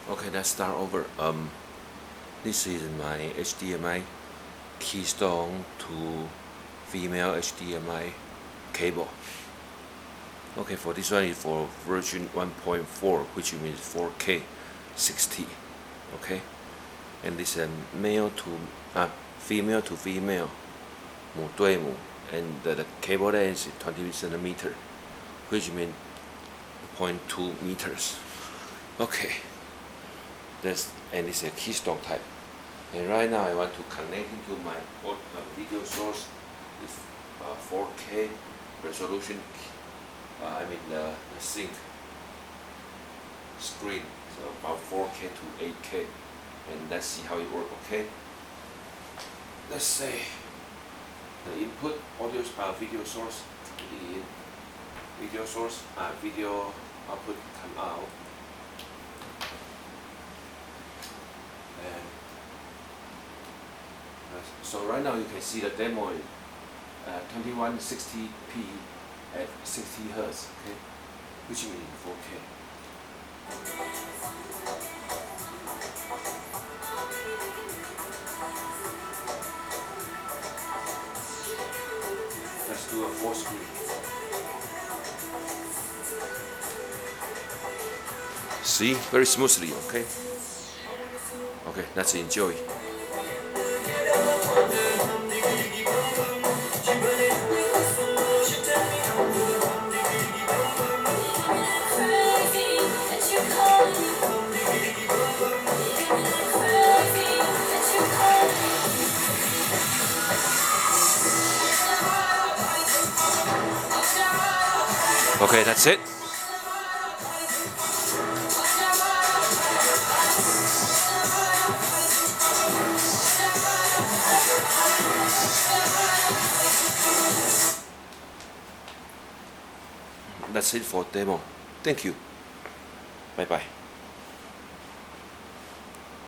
Okay, let's start over. This is my HDMI keystone to female HDMI cable. Okay, for this one is for version 1.4, which means 4K 60. Okay, and this is female to female, 母对母, and the cable length is 20 centimeter, which means 0.2 meters. Okay. And it's a keystone type. And right now I want to connect into my video source with 4K resolution. The sync screen, so about 4K to 8K. And let's see how it works. Okay. Let's say the input audio video source in video source video output come out. So right now you can see the demo is 2160p at 60 Hz, okay, which means 4K. Let's do a full screen. See, very smoothly, okay? Okay, let's enjoy. Okay, that's it. That's it for demo. Thank you. Bye bye.